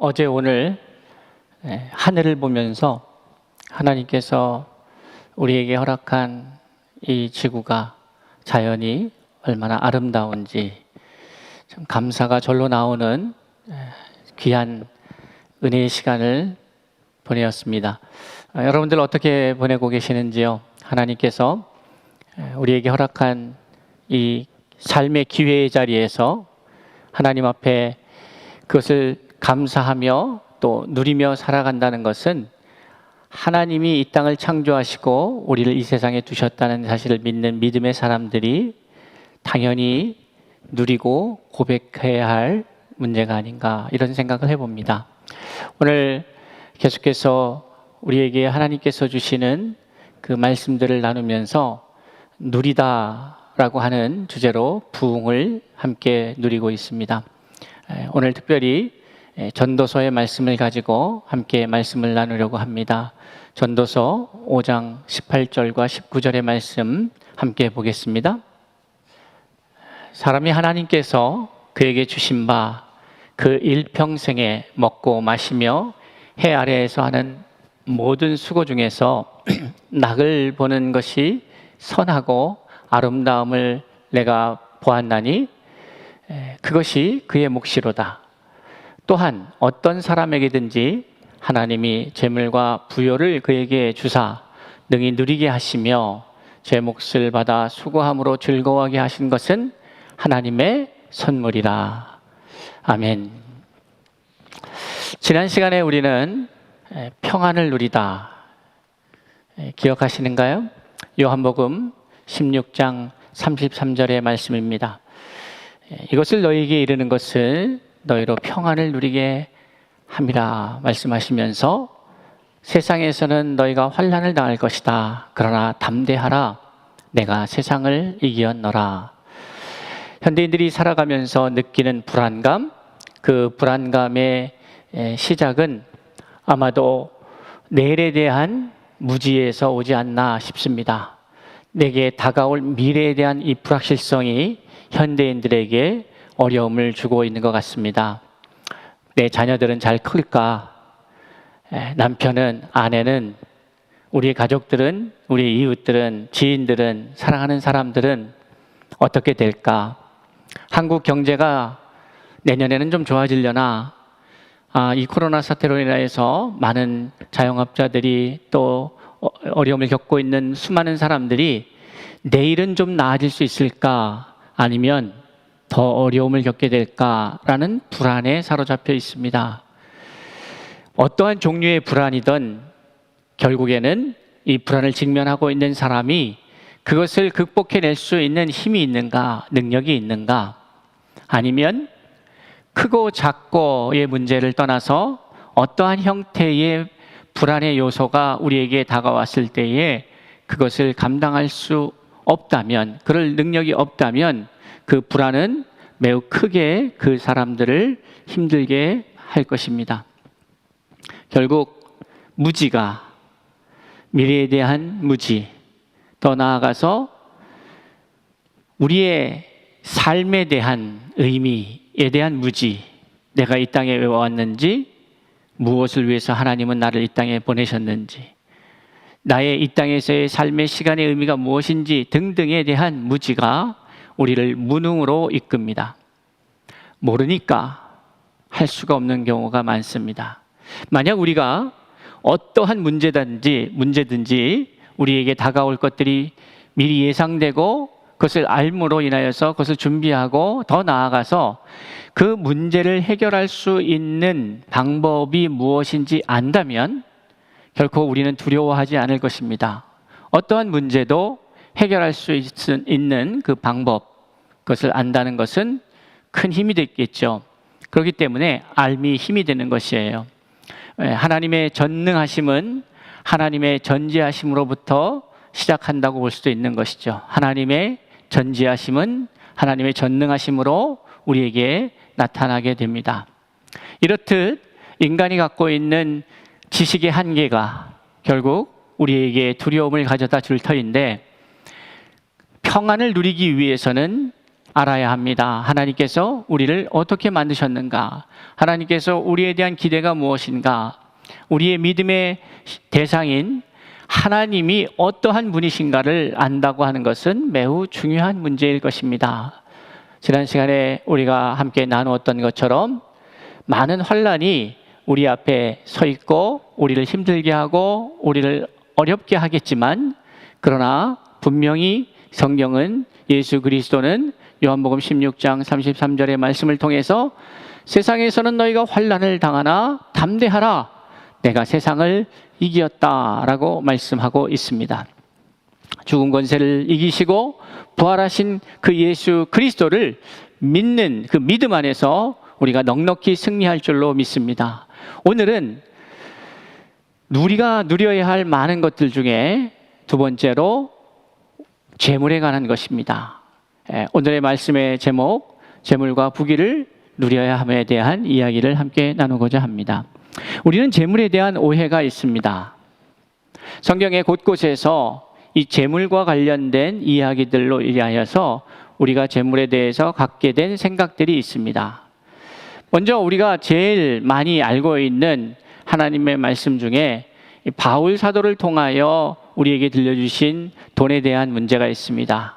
어제 오늘 하늘을 보면서 하나님께서 우리에게 허락한 이 지구가 자연이 얼마나 아름다운지 참 감사가 절로 나오는 귀한 은혜의 시간을 보내었습니다. 여러분들 어떻게 보내고 계시는지요? 하나님께서 우리에게 허락한 이 삶의 기회의 자리에서 하나님 앞에 그것을 감사하며 또 누리며 살아간다는 것은 하나님이 이 땅을 창조하시고 우리를 이 세상에 두셨다는 사실을 믿는 믿음의 사람들이 당연히 누리고 고백해야 할 문제가 아닌가, 이런 생각을 해봅니다. 오늘 계속해서 우리에게 하나님께서 주시는 그 말씀들을 나누면서 누리다라고 하는 주제로 부흥을 함께 누리고 있습니다. 오늘 특별히 전도서의 말씀을 가지고 함께 말씀을 나누려고 합니다. 전도서 5장 18절과 19절의 말씀 함께 보겠습니다. 사람이 하나님께서 그에게 주신 바 그 일평생에 먹고 마시며 해 아래에서 하는 모든 수고 중에서 낙을 보는 것이 선하고 아름다움을 내가 보았나니 그것이 그의 몫이로다. 또한 어떤 사람에게든지 하나님이 재물과 부요를 그에게 주사 능히 누리게 하시며 제 몫을 받아 수고함으로 즐거워하게 하신 것은 하나님의 선물이라. 아멘. 지난 시간에 우리는 평안을 누리다 기억하시는가요? 요한복음 16장 33절의 말씀입니다. 이것을 너희에게 이르는 것을 너희로 평안을 누리게 함이라 말씀하시면서 세상에서는 너희가 환난을 당할 것이다. 그러나 담대하라. 내가 세상을 이기었노라. 현대인들이 살아가면서 느끼는 불안감, 그 불안감의 시작은 아마도 내일에 대한 무지에서 오지 않나 싶습니다. 내게 다가올 미래에 대한 이 불확실성이 현대인들에게 어려움을 주고 있는 것 같습니다. 내 자녀들은 잘 클까? 남편은, 아내는, 우리 가족들은, 우리 이웃들은, 지인들은, 사랑하는 사람들은 어떻게 될까? 한국 경제가 내년에는 좀 좋아지려나? 이 코로나 사태로 인해서 많은 자영업자들이 또 어려움을 겪고 있는 수많은 사람들이 내일은 좀 나아질 수 있을까? 아니면 더 어려움을 겪게 될까라는 불안에 사로잡혀 있습니다. 어떠한 종류의 불안이든 결국에는 이 불안을 직면하고 있는 사람이 그것을 극복해낼 수 있는 힘이 있는가, 능력이 있는가, 아니면 크고 작고의 문제를 떠나서 어떠한 형태의 불안의 요소가 우리에게 다가왔을 때에 그것을 감당할 수 없다면, 그럴 능력이 없다면 그 불안은 매우 크게 그 사람들을 힘들게 할 것입니다. 결국 무지가, 미래에 대한 무지, 더 나아가서 우리의 삶에 대한 의미에 대한 무지, 내가 이 땅에 왜 왔는지, 무엇을 위해서 하나님은 나를 이 땅에 보내셨는지, 나의 이 땅에서의 삶의 시간의 의미가 무엇인지 등등에 대한 무지가 우리를 무능으로 이끕니다. 모르니까 할 수가 없는 경우가 많습니다. 만약 우리가 어떠한 문제든지 우리에게 다가올 것들이 미리 예상되고 그것을 알므로 인하여서 그것을 준비하고 더 나아가서 그 문제를 해결할 수 있는 방법이 무엇인지 안다면 결코 우리는 두려워하지 않을 것입니다. 어떠한 문제도 해결할 수 있는 그 방법, 그것을 안다는 것은 큰 힘이 되겠죠. 그렇기 때문에 알미 힘이 되는 것이에요. 하나님의 전능하심은 하나님의 전지하심으로부터 시작한다고 볼 수도 있는 것이죠. 하나님의 전지하심은 하나님의 전능하심으로 우리에게 나타나게 됩니다. 이렇듯 인간이 갖고 있는 지식의 한계가 결국 우리에게 두려움을 가져다 줄 터인데, 평안을 누리기 위해서는 알아야 합니다. 하나님께서 우리를 어떻게 만드셨는가? 하나님께서 우리에 대한 기대가 무엇인가? 우리의 믿음의 대상인 하나님이 어떠한 분이신가를 안다고 하는 것은 매우 중요한 문제일 것입니다. 지난 시간에 우리가 함께 나누었던 것처럼 많은 환난이 우리 앞에 서 있고 우리를 힘들게 하고 우리를 어렵게 하겠지만, 그러나 분명히 성경은, 예수 그리스도는 요한복음 16장 33절의 말씀을 통해서 세상에서는 너희가 환난을 당하나 담대하라, 내가 세상을 이기었다라고 말씀하고 있습니다. 죽은 권세를 이기시고 부활하신 그 예수 그리스도를 믿는 그 믿음 안에서 우리가 넉넉히 승리할 줄로 믿습니다. 오늘은 우리가 누려야 할 많은 것들 중에 두 번째로 재물에 관한 것입니다. 오늘의 말씀의 제목, 재물과 부귀를 누려야 함에 대한 이야기를 함께 나누고자 합니다. 우리는 재물에 대한 오해가 있습니다. 성경의 곳곳에서 이 재물과 관련된 이야기들로 인하여서 우리가 재물에 대해서 갖게 된 생각들이 있습니다. 먼저 우리가 제일 많이 알고 있는 하나님의 말씀 중에 바울 사도를 통하여 우리에게 들려주신 돈에 대한 문제가 있습니다.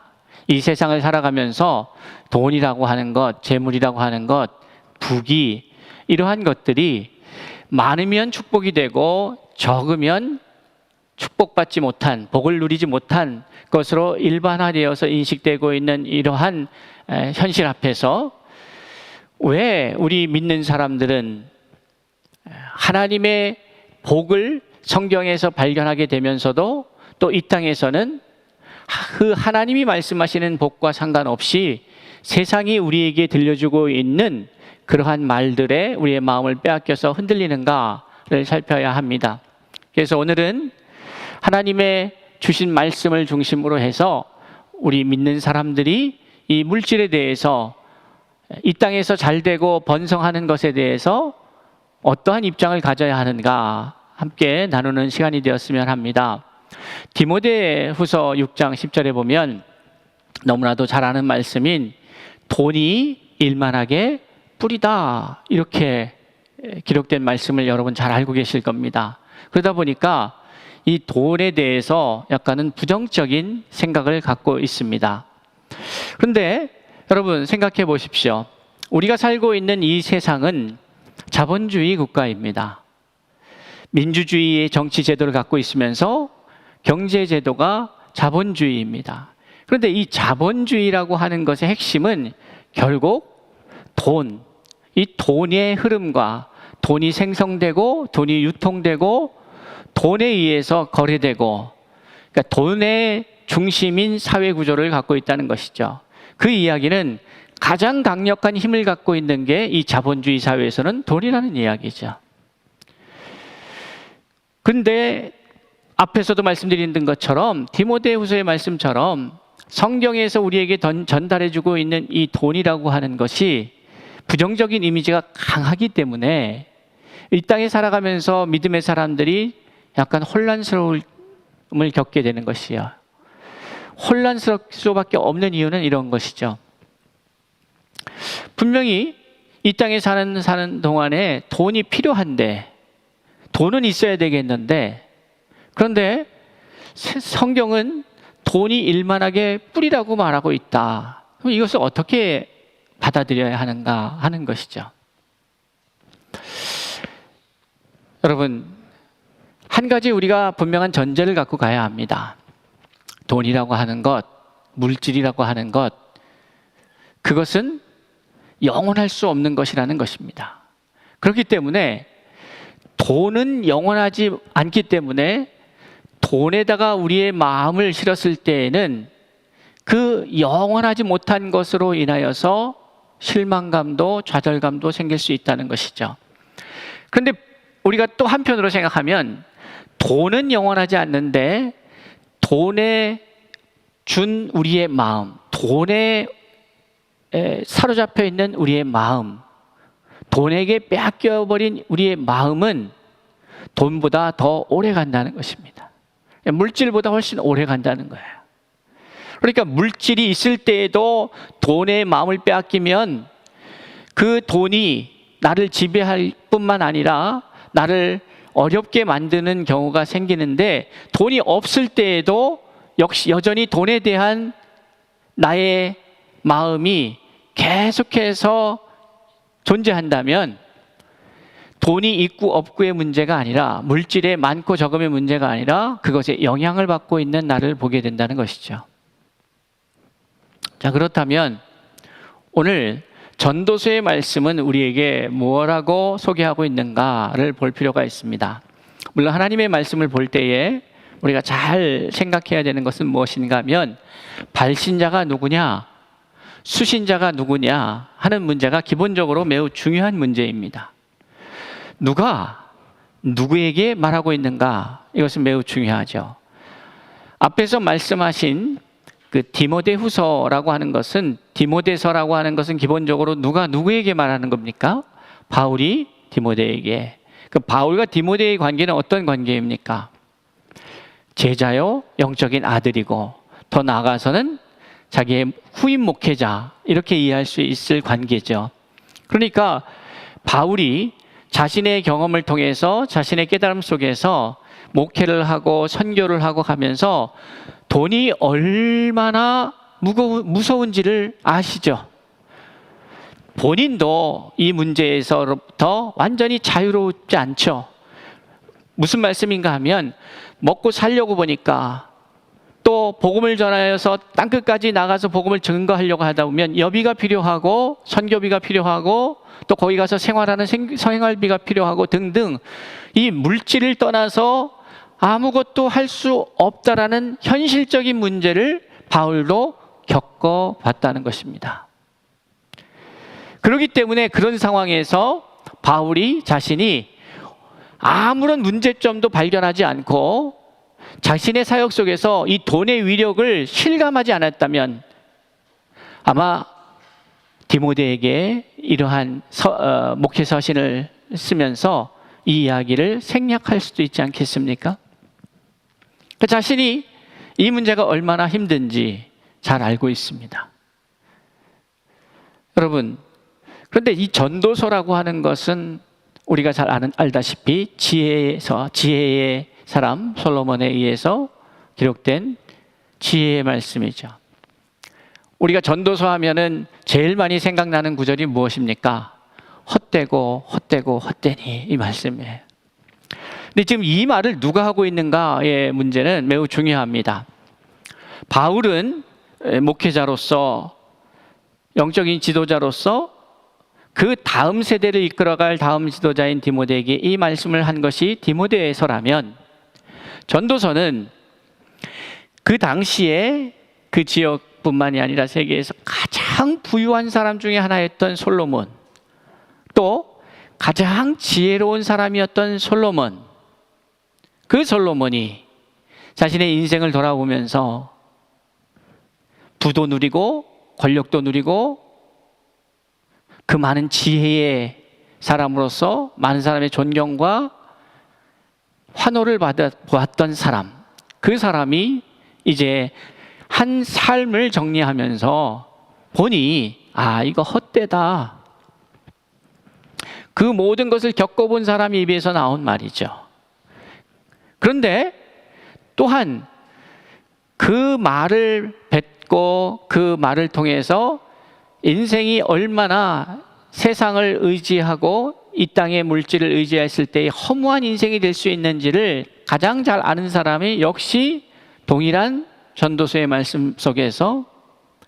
이 세상을 살아가면서 돈이라고 하는 것, 재물이라고 하는 것, 부귀, 이러한 것들이 많으면 축복이 되고 적으면 축복받지 못한, 복을 누리지 못한 것으로 일반화되어서 인식되고 있는 이러한 현실 앞에서 왜 우리 믿는 사람들은 하나님의 복을 성경에서 발견하게 되면서도 또 이 땅에서는 그 하나님이 말씀하시는 복과 상관없이 세상이 우리에게 들려주고 있는 그러한 말들에 우리의 마음을 빼앗겨서 흔들리는가를 살펴야 합니다. 그래서 오늘은 하나님의 주신 말씀을 중심으로 해서 우리 믿는 사람들이 이 물질에 대해서, 이 땅에서 잘되고 번성하는 것에 대해서 어떠한 입장을 가져야 하는가 함께 나누는 시간이 되었으면 합니다. 디모데후서 6장 10절에 보면 너무나도 잘 아는 말씀인 돈이 일만하게 뿌리다, 이렇게 기록된 말씀을 여러분 잘 알고 계실 겁니다. 그러다 보니까 이 돈에 대해서 약간은 부정적인 생각을 갖고 있습니다. 그런데 여러분 생각해 보십시오. 우리가 살고 있는 이 세상은 자본주의 국가입니다. 민주주의의 정치 제도를 갖고 있으면서 경제 제도가 자본주의입니다. 그런데 이 자본주의라고 하는 것의 핵심은 결국 돈, 이 돈의 흐름과 돈이 생성되고 돈이 유통되고 돈에 의해서 거래되고, 그러니까 돈의 중심인 사회 구조를 갖고 있다는 것이죠. 그 이야기는 가장 강력한 힘을 갖고 있는 게 이 자본주의 사회에서는 돈이라는 이야기죠. 그런데 앞에서도 말씀드린 것처럼, 디모데후서의 말씀처럼 성경에서 우리에게 전달해주고 있는 이 돈이라고 하는 것이 부정적인 이미지가 강하기 때문에 이 땅에 살아가면서 믿음의 사람들이 약간 혼란스러움을 겪게 되는 것이요. 혼란스러울 수밖에 없는 이유는 이런 것이죠. 분명히 이 땅에 사는 동안에 돈이 필요한데, 돈은 있어야 되겠는데, 그런데 성경은 돈이 일만하게 뿌리라고 말하고 있다. 그럼 이것을 어떻게 받아들여야 하는가 하는 것이죠. 여러분, 한 가지 우리가 분명한 전제를 갖고 가야 합니다. 돈이라고 하는 것, 물질이라고 하는 것, 그것은 영원할 수 없는 것이라는 것입니다. 그렇기 때문에 돈은 영원하지 않기 때문에 돈에다가 우리의 마음을 실었을 때에는 그 영원하지 못한 것으로 인하여서 실망감도 좌절감도 생길 수 있다는 것이죠. 그런데 우리가 또 한편으로 생각하면 돈은 영원하지 않는데 돈에 준 우리의 마음, 돈에 사로잡혀 있는 우리의 마음, 돈에게 빼앗겨버린 우리의 마음은 돈보다 더 오래 간다는 것입니다. 물질보다 훨씬 오래 간다는 거예요. 그러니까 물질이 있을 때에도 돈에 마음을 빼앗기면 그 돈이 나를 지배할 뿐만 아니라 나를 어렵게 만드는 경우가 생기는데, 돈이 없을 때에도 역시 여전히 돈에 대한 나의 마음이 계속해서 존재한다면 돈이 있고 없고의 문제가 아니라, 물질의 많고 적음의 문제가 아니라 그것에 영향을 받고 있는 나를 보게 된다는 것이죠. 자, 그렇다면 오늘 전도서의 말씀은 우리에게 무엇라고 소개하고 있는가를 볼 필요가 있습니다. 물론 하나님의 말씀을 볼 때에 우리가 잘 생각해야 되는 것은 무엇인가 하면, 발신자가 누구냐, 수신자가 누구냐 하는 문제가 기본적으로 매우 중요한 문제입니다. 누가 누구에게 말하고 있는가, 이것은 매우 중요하죠. 앞에서 말씀하신 그 디모데후서라고 하는 것은, 디모데서라고 하는 것은 기본적으로 누가 누구에게 말하는 겁니까? 바울이 디모데에게. 그 바울과 디모데의 관계는 어떤 관계입니까? 제자요, 영적인 아들이고, 더 나아가서는 자기의 후임 목회자, 이렇게 이해할 수 있을 관계죠. 그러니까 바울이 자신의 경험을 통해서, 자신의 깨달음 속에서 목회를 하고 선교를 하고 가면서 돈이 얼마나 무서운지를 아시죠. 본인도 이 문제에서부터 완전히 자유롭지 않죠. 무슨 말씀인가 하면, 먹고 살려고 보니까, 또 복음을 전하여서 땅끝까지 나가서 복음을 증거하려고 하다 보면 여비가 필요하고 선교비가 필요하고 또 거기 가서 생활하는 생활비가 필요하고 등등, 이 물질을 떠나서 아무것도 할 수 없다라는 현실적인 문제를 바울도 겪어봤다는 것입니다. 그렇기 때문에 그런 상황에서 바울이 자신이 아무런 문제점도 발견하지 않고 자신의 사역 속에서 이 돈의 위력을 실감하지 않았다면, 아마 디모데에게 이러한 목회 서신을 쓰면서 이 이야기를 생략할 수도 있지 않겠습니까? 자신이 이 문제가 얼마나 힘든지 잘 알고 있습니다. 여러분, 그런데 이 전도서라고 하는 것은 우리가 잘 알다시피 지혜의 사람 솔로몬에 의해서 기록된 지혜의 말씀이죠. 우리가 전도서 하면은 제일 많이 생각나는 구절이 무엇입니까? 헛되고 헛되고 헛되니, 이 말씀이에요. 근데 지금 이 말을 누가 하고 있는가의 문제는 매우 중요합니다. 바울은 목회자로서, 영적인 지도자로서 그 다음 세대를 이끌어갈 다음 지도자인 디모데에게 이 말씀을 한 것이 디모데서라면, 전도서는 그 당시에 그 지역뿐만이 아니라 세계에서 가장 부유한 사람 중에 하나였던 솔로몬, 또 가장 지혜로운 사람이었던 솔로몬, 그 솔로몬이 자신의 인생을 돌아보면서 부도 누리고 권력도 누리고 그 많은 지혜의 사람으로서 많은 사람의 존경과 환호를 받았던 사람, 그 사람이 이제 한 삶을 정리하면서 보니, 아, 이거 헛되다, 그 모든 것을 겪어본 사람의 입에서 나온 말이죠. 그런데 또한 그 말을 뱉고 그 말을 통해서 인생이 얼마나 세상을 의지하고 이 땅의 물질을 의지했을 때의 허무한 인생이 될 수 있는지를 가장 잘 아는 사람이 역시 동일한 전도서의 말씀 속에서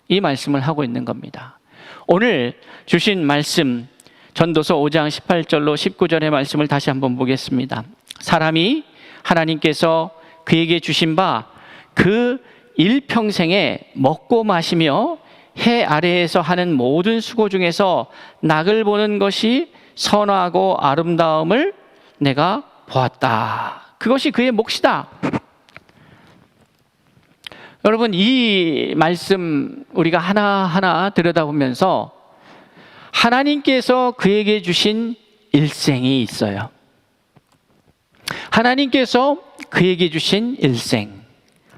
이 말씀을 하고 있는 겁니다. 오늘 주신 말씀, 전도서 5장 18절로 19절의 말씀을 다시 한번 보겠습니다. 사람이 하나님께서 그에게 주신 바 그 일평생에 먹고 마시며 해 아래에서 하는 모든 수고 중에서 낙을 보는 것이 선하고 아름다움을 내가 보았다. 그것이 그의 몫이다. 여러분, 이 말씀 우리가 하나하나 들여다보면서 하나님께서 그에게 주신 일생이 있어요. 하나님께서 그에게 주신 일생,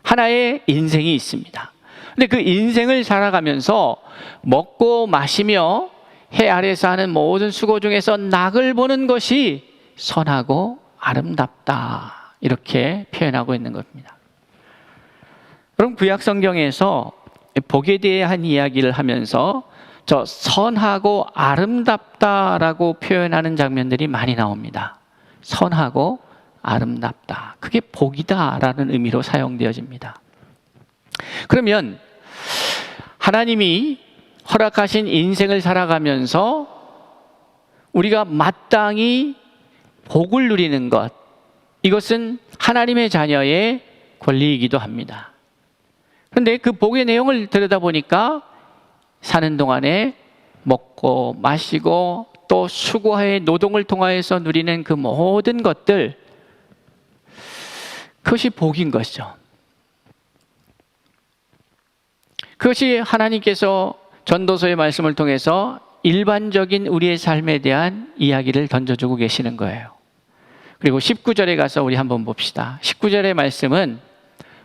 하나의 인생이 있습니다. 근데 그 인생을 살아가면서 먹고 마시며 해 아래서 하는 모든 수고 중에서 낙을 보는 것이 선하고 아름답다, 이렇게 표현하고 있는 겁니다. 그럼 구약 성경에서 복에 대한 이야기를 하면서 저 선하고 아름답다라고 표현하는 장면들이 많이 나옵니다. 선하고 아름답다, 그게 복이다라는 의미로 사용되어집니다. 그러면 하나님이 허락하신 인생을 살아가면서 우리가 마땅히 복을 누리는 것, 이것은 하나님의 자녀의 권리이기도 합니다. 그런데 그 복의 내용을 들여다보니까 사는 동안에 먹고 마시고 또 수고의 노동을 통하여서 누리는 그 모든 것들, 그것이 복인 것이죠. 그것이 하나님께서 전도서의 말씀을 통해서 일반적인 우리의 삶에 대한 이야기를 던져주고 계시는 거예요. 그리고 19절에 가서 우리 한번 봅시다. 19절의 말씀은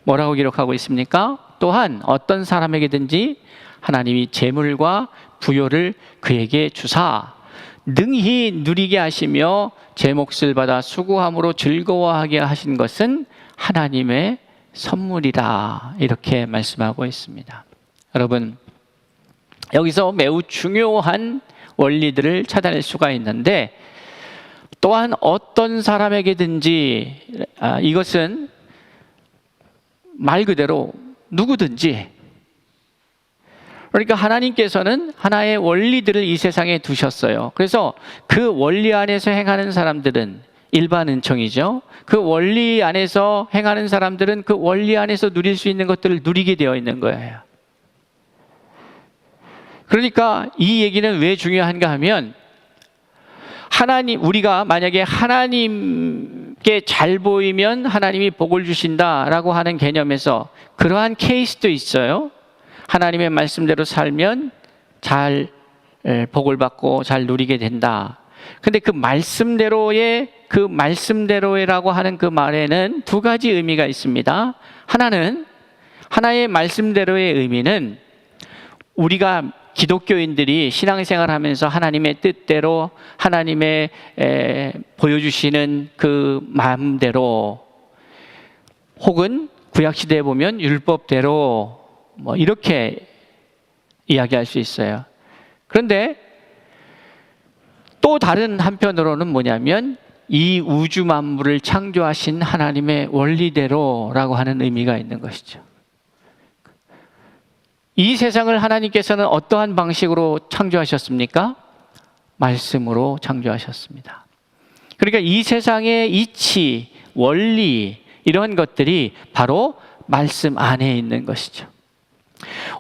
뭐라고 기록하고 있습니까? 또한 어떤 사람에게든지 하나님이 재물과 부요를 그에게 주사 능히 누리게 하시며 제 몫을 받아 수고함으로 즐거워하게 하신 것은 하나님의 선물이라, 이렇게 말씀하고 있습니다. 여러분, 여기서 매우 중요한 원리들을 찾아낼 수가 있는데, 또한 어떤 사람에게든지, 이것은 말 그대로 누구든지, 그러니까 하나님께서는 하나의 원리들을 이 세상에 두셨어요. 그래서 그 원리 안에서 행하는 사람들은 일반 은총이죠. 그 원리 안에서 행하는 사람들은 그 원리 안에서 누릴 수 있는 것들을 누리게 되어 있는 거예요. 그러니까 이 얘기는 왜 중요한가 하면, 우리가 만약에 하나님께 잘 보이면 하나님이 복을 주신다라고 하는 개념에서 그러한 케이스도 있어요. 하나님의 말씀대로 살면 잘 복을 받고 잘 누리게 된다. 근데 그 말씀대로라고 하는 그 말에는 두 가지 의미가 있습니다. 하나의 말씀대로의 의미는 우리가 기독교인들이 신앙생활하면서 하나님의 뜻대로, 하나님의 보여주시는 그 마음대로, 혹은 구약시대에 보면 율법대로, 이렇게 이야기할 수 있어요. 그런데 또 다른 한편으로는 뭐냐면, 이 우주 만물을 창조하신 하나님의 원리대로라고 하는 의미가 있는 것이죠. 이 세상을 하나님께서는 어떠한 방식으로 창조하셨습니까? 말씀으로 창조하셨습니다. 그러니까 이 세상의 이치, 원리, 이런 것들이 바로 말씀 안에 있는 것이죠.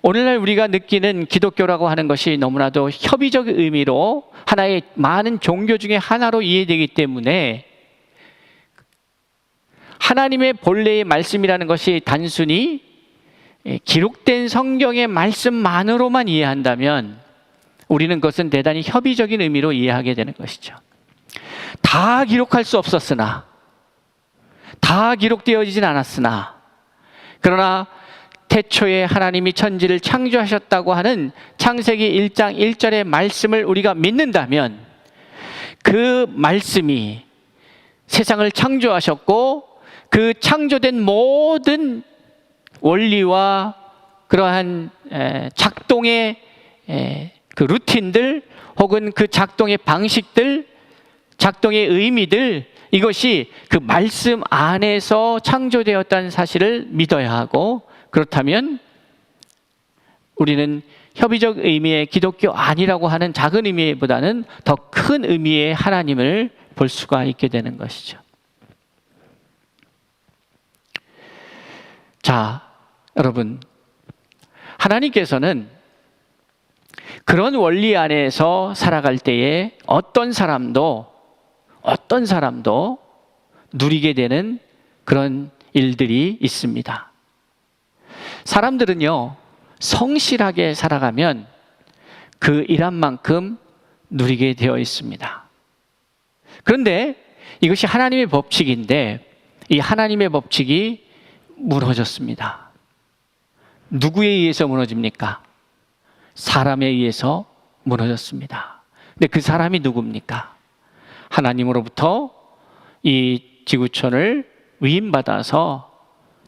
오늘날 우리가 느끼는 기독교라고 하는 것이 너무나도 협의적 의미로 하나의 많은 종교 중에 하나로 이해되기 때문에, 하나님의 본래의 말씀이라는 것이 단순히 기록된 성경의 말씀만으로만 이해한다면 우리는 그것은 대단히 협의적인 의미로 이해하게 되는 것이죠. 다 기록할 수 없었으나, 다 기록되어지진 않았으나, 그러나 태초에 하나님이 천지를 창조하셨다고 하는 창세기 1장 1절의 말씀을 우리가 믿는다면, 그 말씀이 세상을 창조하셨고 그 창조된 모든 원리와 그러한 작동의 그 루틴들, 혹은 그 작동의 방식들, 작동의 의미들, 이것이 그 말씀 안에서 창조되었다는 사실을 믿어야 하고, 그렇다면 우리는 협의적 의미의 기독교 아니라고 하는 작은 의미보다는 더 큰 의미의 하나님을 볼 수가 있게 되는 것이죠. 자, 여러분, 하나님께서는 그런 원리 안에서 살아갈 때에 어떤 사람도 누리게 되는 그런 일들이 있습니다. 사람들은요, 성실하게 살아가면 그 일한 만큼 누리게 되어 있습니다. 그런데 이것이 하나님의 법칙인데, 이 하나님의 법칙이 무너졌습니다. 누구에 의해서 무너집니까? 사람에 의해서 무너졌습니다. 근데 그 사람이 누굽니까? 하나님으로부터 이 지구촌을 위임받아서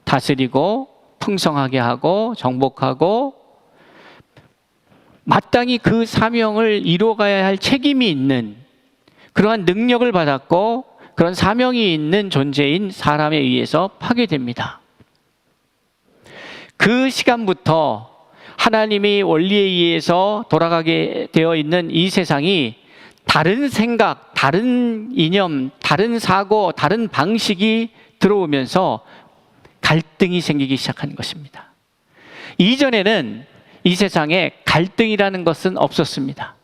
다스리고 풍성하게 하고 정복하고 마땅히 그 사명을 이루어가야 할 책임이 있는 그러한 능력을 받았고 그런 사명이 있는 존재인 사람에 의해서 파괴됩니다. 그 시간부터 하나님의 원리에 의해서 돌아가게 되어 있는 이 세상이 다른 생각, 다른 이념, 다른 사고, 다른 방식이 들어오면서 갈등이 생기기 시작하는 것입니다. 이전에는 이 세상에 갈등이라는 것은 없었습니다.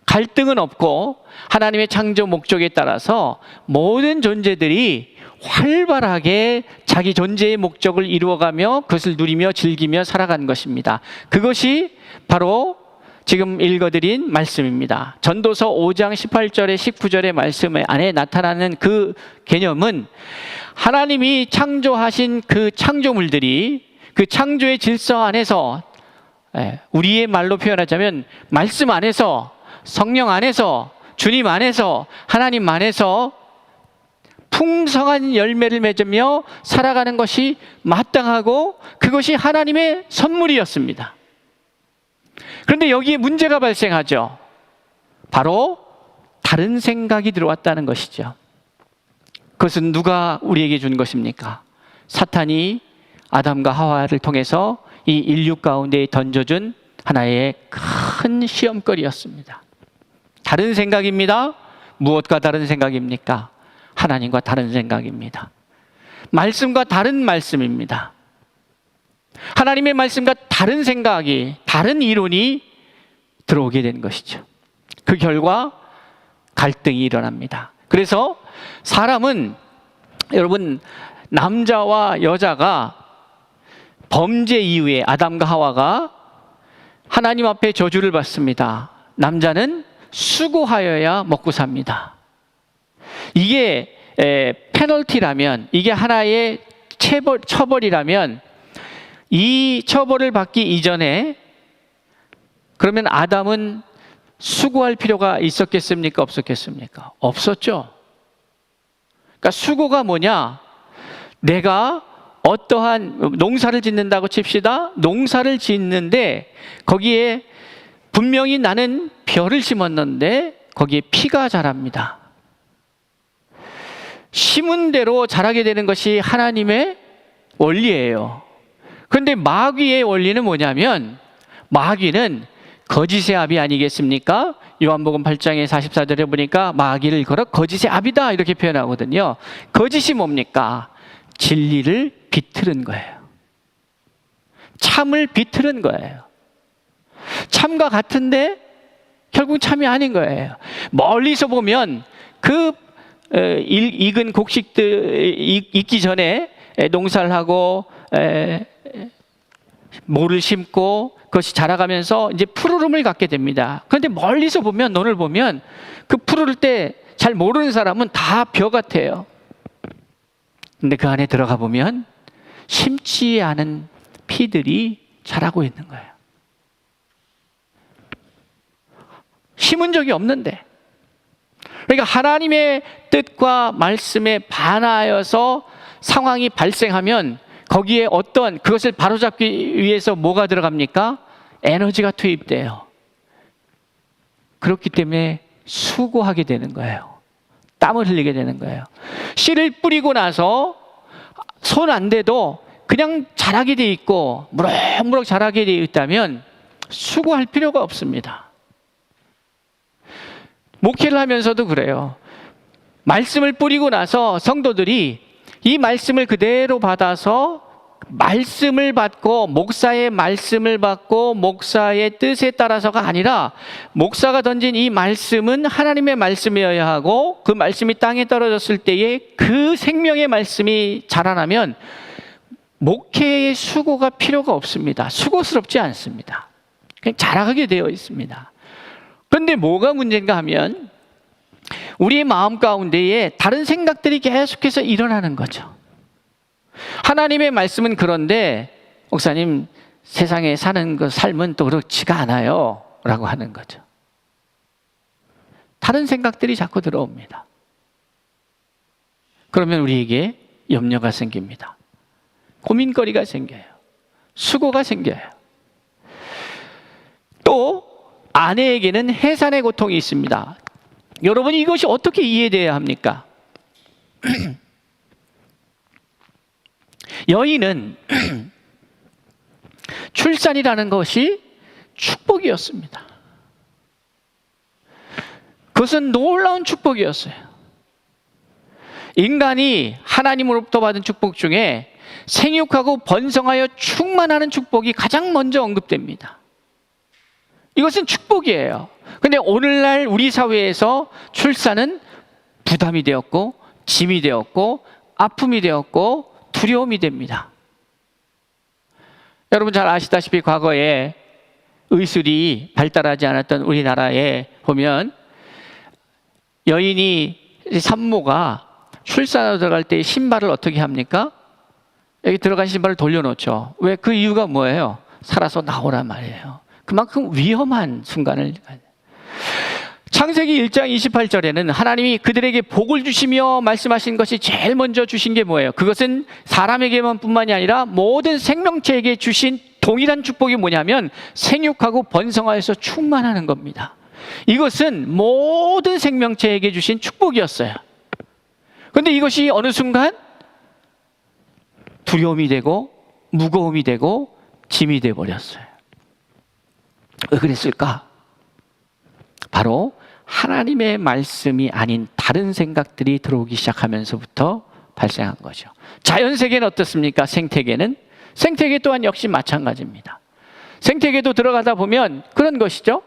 갈등은 없고 하나님의 창조 목적에 따라서 모든 존재들이 활발하게 자기 존재의 목적을 이루어가며 그것을 누리며 즐기며 살아가는 것입니다. 그것이 바로 지금 읽어드린 말씀입니다. 전도서 5장 18절에 19절의 말씀 안에 나타나는 그 개념은 하나님이 창조하신 그 창조물들이 그 창조의 질서 안에서 우리의 말로 표현하자면 말씀 안에서 성령 안에서 주님 안에서 하나님 안에서 풍성한 열매를 맺으며 살아가는 것이 마땅하고 그것이 하나님의 선물이었습니다. 그런데 여기에 문제가 발생하죠. 바로 다른 생각이 들어왔다는 것이죠. 그것은 누가 우리에게 준 것입니까? 사탄이 아담과 하와를 통해서 이 인류 가운데 던져준 하나의 큰 시험거리였습니다. 다른 생각입니다. 무엇과 다른 생각입니까? 하나님과 다른 생각입니다. 말씀과 다른 말씀입니다. 하나님의 말씀과 다른 생각이, 다른 이론이 들어오게 된 것이죠. 그 결과 갈등이 일어납니다. 그래서 사람은, 여러분, 남자와 여자가 범죄 이후에 아담과 하와가 하나님 앞에 저주를 받습니다. 남자는 수고하여야 먹고 삽니다. 이게 페널티라면, 이게 하나의 처벌이라면 이 처벌을 받기 이전에 그러면 아담은 수고할 필요가 있었겠습니까? 없었겠습니까? 없었죠. 그러니까 수고가 뭐냐? 내가 어떠한 농사를 짓는다고 칩시다. 농사를 짓는데 거기에 분명히 나는 벼를 심었는데 거기에 피가 자랍니다. 심은 대로 자라게 되는 것이 하나님의 원리예요. 그런데 마귀의 원리는 뭐냐면 마귀는 거짓의 아비 아니겠습니까? 요한복음 8장의 44절에 보니까 마귀를 걸어 거짓의 아비다 이렇게 표현하거든요. 거짓이 뭡니까? 진리를 비틀은 거예요. 참을 비틀은 거예요. 참과 같은데 결국 참이 아닌 거예요. 멀리서 보면 그 익은 곡식들 익기 전에 농사를 하고 모를 심고 그것이 자라가면서 이제 푸르름을 갖게 됩니다. 그런데 멀리서 보면, 논을 보면 그 푸르를 때 잘 모르는 사람은 다 벼 같아요. 근데 그 안에 들어가 보면 심지 않은 피들이 자라고 있는 거예요. 심은 적이 없는데. 그러니까 하나님의 뜻과 말씀에 반하여서 상황이 발생하면 거기에 어떤 그것을 바로잡기 위해서 뭐가 들어갑니까? 에너지가 투입돼요. 그렇기 때문에 수고하게 되는 거예요. 땀을 흘리게 되는 거예요. 씨를 뿌리고 나서 손 안 대도 그냥 자라게 돼 있고 무럭무럭 자라게 돼 있다면 수고할 필요가 없습니다. 목회를 하면서도 그래요. 말씀을 뿌리고 나서 성도들이 이 말씀을 그대로 받아서 말씀을 받고 목사의 말씀을 받고 목사의 뜻에 따라서가 아니라 목사가 던진 이 말씀은 하나님의 말씀이어야 하고 그 말씀이 땅에 떨어졌을 때에 그 생명의 말씀이 자라나면 목회의 수고가 필요가 없습니다. 수고스럽지 않습니다. 그냥 자라가게 되어 있습니다. 그런데 뭐가 문제인가 하면 우리의 마음 가운데에 다른 생각들이 계속해서 일어나는 거죠. 하나님의 말씀은 그런데 목사님, 세상에 사는 그 삶은 또 그렇지가 않아요 라고 하는 거죠. 다른 생각들이 자꾸 들어옵니다. 그러면 우리에게 염려가 생깁니다. 고민거리가 생겨요. 수고가 생겨요. 또 아내에게는 해산의 고통이 있습니다. 여러분, 이것이 어떻게 이해되어야 합니까? 여인은 출산이라는 것이 축복이었습니다. 그것은 놀라운 축복이었어요. 인간이 하나님으로부터 받은 축복 중에 생육하고 번성하여 충만하는 축복이 가장 먼저 언급됩니다. 이것은 축복이에요. 그런데 오늘날 우리 사회에서 출산은 부담이 되었고, 짐이 되었고, 아픔이 되었고, 두려움이 됩니다. 여러분 잘 아시다시피 과거에 의술이 발달하지 않았던 우리나라에 보면 여인이, 산모가 출산하러 들어갈 때 신발을 어떻게 합니까? 여기 들어간 신발을 돌려놓죠. 왜? 그 이유가 뭐예요? 살아서 나오란 말이에요. 그만큼 위험한 순간을. 창세기 1장 28절에는 하나님이 그들에게 복을 주시며 말씀하신 것이 제일 먼저 주신 게 뭐예요? 그것은 사람에게만 뿐만이 아니라 모든 생명체에게 주신 동일한 축복이 뭐냐면 생육하고 번성하여서 충만하는 겁니다. 이것은 모든 생명체에게 주신 축복이었어요. 그런데 이것이 어느 순간 두려움이 되고 무거움이 되고 짐이 되어버렸어요. 왜 그랬을까? 바로 하나님의 말씀이 아닌 다른 생각들이 들어오기 시작하면서부터 발생한 거죠. 자연세계는 어떻습니까? 생태계는? 생태계 또한 역시 마찬가지입니다. 생태계도 들어가다 보면 그런 것이죠.